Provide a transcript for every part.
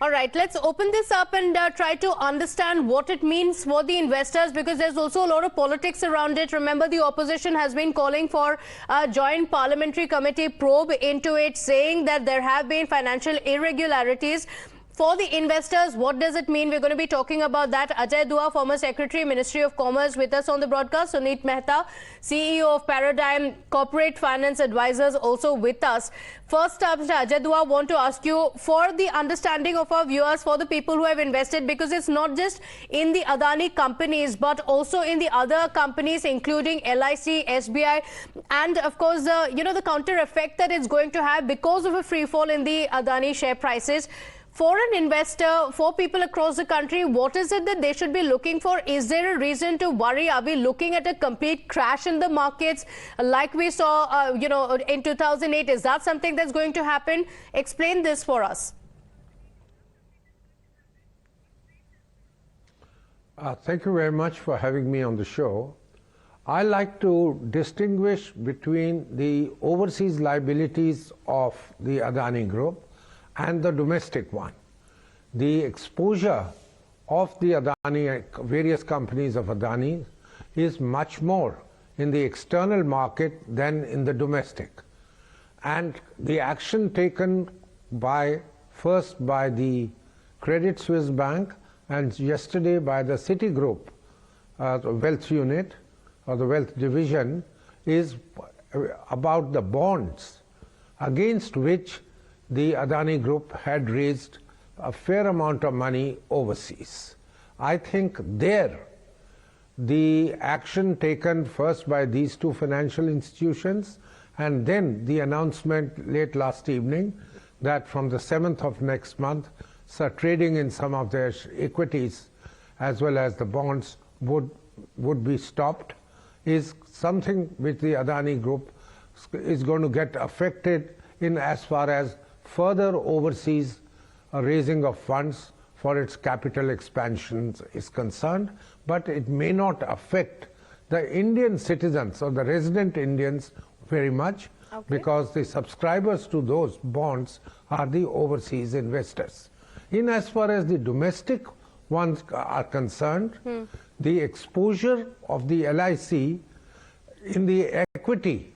All right, let's open this up and try to understand what it means for the investors, because there's also a lot of politics around it. Remember, the opposition has been calling for a joint parliamentary committee probe into it, saying that there have been financial irregularities. For the investors, what does it mean? We're going to be talking about that. Ajay Dua, former Secretary, Ministry of Commerce, with us on the broadcast. Suneet Mehta, CEO of Paradigm Corporate Finance Advisors, also with us. First up, Mr. Ajay Dua, I want to ask you for the understanding of our viewers, for the people who have invested, because it's not just in the Adani companies, but also in the other companies, including LIC, SBI, and of course, the counter effect that it's going to have because of a free fall in the Adani share prices. For an investor, for people across the country, what is it that they should be looking for? Is there a reason to worry? Are we looking at a complete crash in the markets like we saw, in 2008? Is that something that's going to happen? Explain this for us. Thank you very much for having me on the show. I like to distinguish between the overseas liabilities of the Adani Group and the domestic one. The exposure of the Adani, various companies of Adani, is much more in the external market than in the domestic. And the action taken first by the Credit Suisse Bank and yesterday by the Citigroup wealth unit or the wealth division is about the bonds against which the Adani Group had raised a fair amount of money overseas. I think there, the action taken first by these two financial institutions and then the announcement late last evening that from the 7th of next month, trading in some of their equities as well as the bonds would be stopped, is something which the Adani Group is going to get affected in as far as further overseas raising of funds for its capital expansions is concerned, but it may not affect the Indian citizens or the resident Indians very much, because the subscribers to those bonds are the overseas investors. In as far as the domestic ones are concerned, the exposure of the LIC in the equity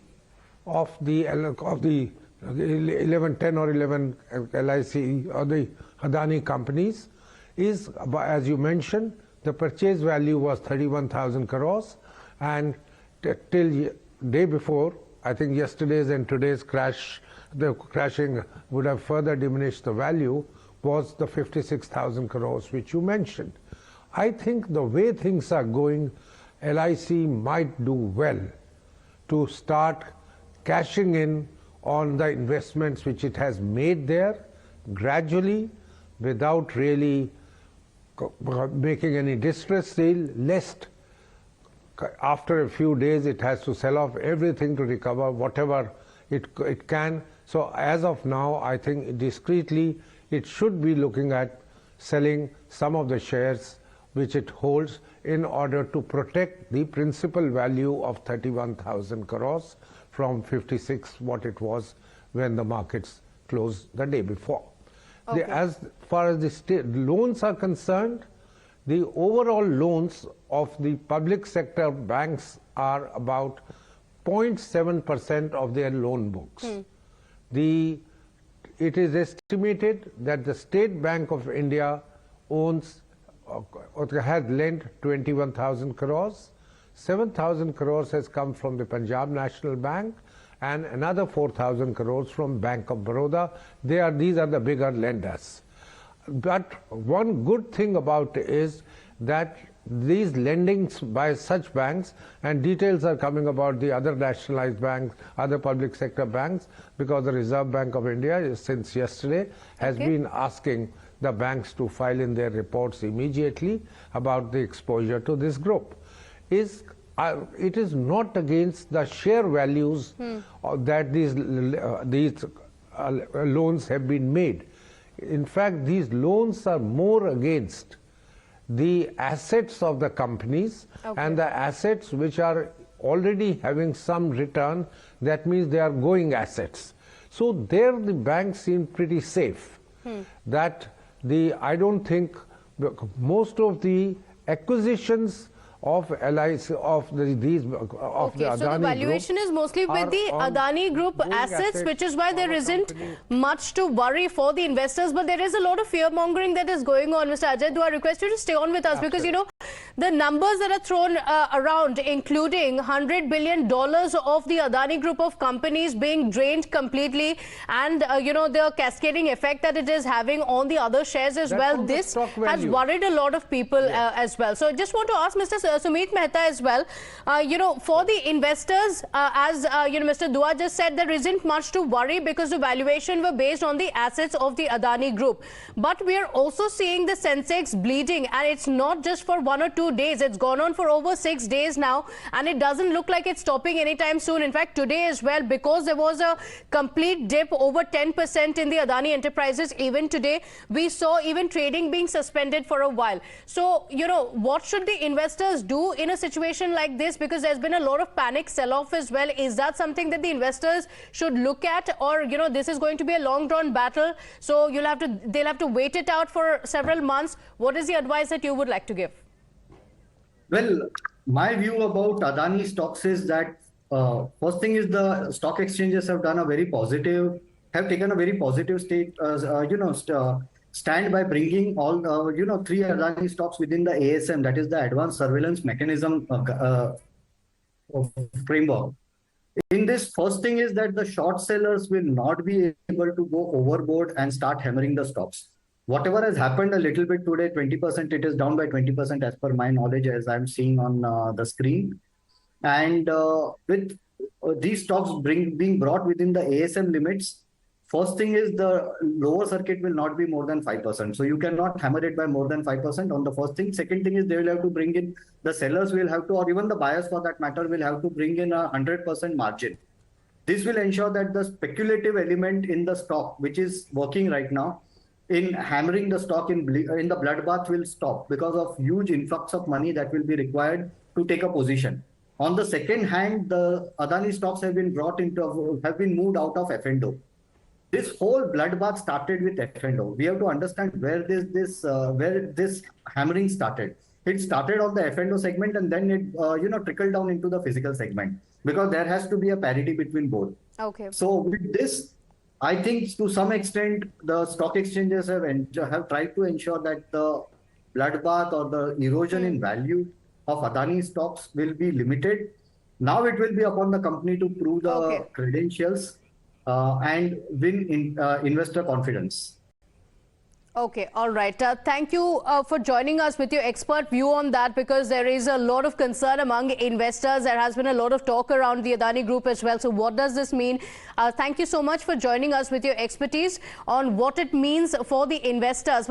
of the 10 or 11 LIC or the Adani companies is, as you mentioned, the purchase value was 31,000 crores, and till day before, I think yesterday's and today's crash, the crashing would have further diminished the value, was the 56,000 crores which you mentioned. I think the way things are going, LIC might do well to start cashing in on the investments which it has made there gradually, without really making any distress sale, lest after a few days it has to sell off everything to recover whatever it can. So as of now, I think discreetly it should be looking at selling some of the shares which it holds in order to protect the principal value of 31,000 crores from 56 what it was when the markets closed the day before. As far as the state loans are concerned, the overall loans of the public sector banks are about 0.7% of their loan books. It is estimated that the State Bank of India owns or has lent 21,000 crores. 7,000 crores has come from the Punjab National Bank and another 4,000 crores from Bank of Baroda. These are the bigger lenders. But one good thing about it is that these lendings by such banks, and details are coming about the other nationalized banks, other public sector banks, because the Reserve Bank of India since yesterday has been asking the banks to file in their reports immediately about the exposure to this group. It is not against the share values that these loans have been made. In fact, these loans are more against the assets of the companies and the assets which are already having some return. That means they are going assets. So there the banks seem pretty safe that I don't think most of the acquisitions of LIC of the Adani so the valuation Group is mostly with the Adani Group assets, which is why there isn't much to worry for the investors. But there is a lot of fear mongering that is going on. Mr. Ajay, do I request you to stay on with us? Because, you know, the numbers that are thrown around, including $100 billion of the Adani Group of companies being drained completely, and, you know, the cascading effect that it is having on the other shares as well. This has worried a lot of people as well. So I just want to ask Mr. Sumit Mehta as well, you know, for the investors, as you know, Mr. Dua just said, there isn't much to worry because the valuation were based on the assets of the Adani Group. But we are also seeing the Sensex bleeding, and it's not just for 1 or 2 days. It's gone on for over 6 days now, and it doesn't look like it's stopping anytime soon. In fact, today as well, because there was a complete dip over 10% in the Adani Enterprises, even today, we saw even trading being suspended for a while. So, you know, what should the investors do in a situation like this? Because there's been a lot of panic sell-off as well. Is that something that the investors should look at, or, you know, this is going to be a long-drawn battle, so they'll have to wait it out for several months? What is the advice that you would like to give? Well, my view about Adani stocks is that first thing is the stock exchanges have taken a very positive stand by bringing all, 3 Adani stocks within the ASM, that is the Advanced Surveillance Mechanism framework. In this, first thing is that the short sellers will not be able to go overboard and start hammering the stocks. Whatever has happened a little bit today, 20%, it is down by 20% as per my knowledge, as I'm seeing on the screen. And with these stocks being brought within the ASM limits, first thing is the lower circuit will not be more than 5%. So you cannot hammer it by more than 5% on the first thing. Second thing is they will have to bring in, the sellers will have to, or even the buyers for that matter, will have to bring in a 100% margin. This will ensure that the speculative element in the stock, which is working right now, in hammering the stock in the bloodbath, will stop because of huge influx of money that will be required to take a position. On the second hand, the Adani stocks have been moved out of F&O. This whole bloodbath started with F&O. We have to understand where this hammering started. It started on the F&O segment, and then it trickled down into the physical segment, because there has to be a parity between both. Okay. So with this, I think to some extent the stock exchanges have tried to ensure that the bloodbath or the erosion in value of Adani stocks will be limited. Now it will be upon the company to prove the credentials and win investor confidence. Okay, all right. Thank you for joining us with your expert view on that, because there is a lot of concern among investors. There has been a lot of talk around the Adani Group as well. So what does this mean? Thank you so much for joining us with your expertise on what it means for the investors.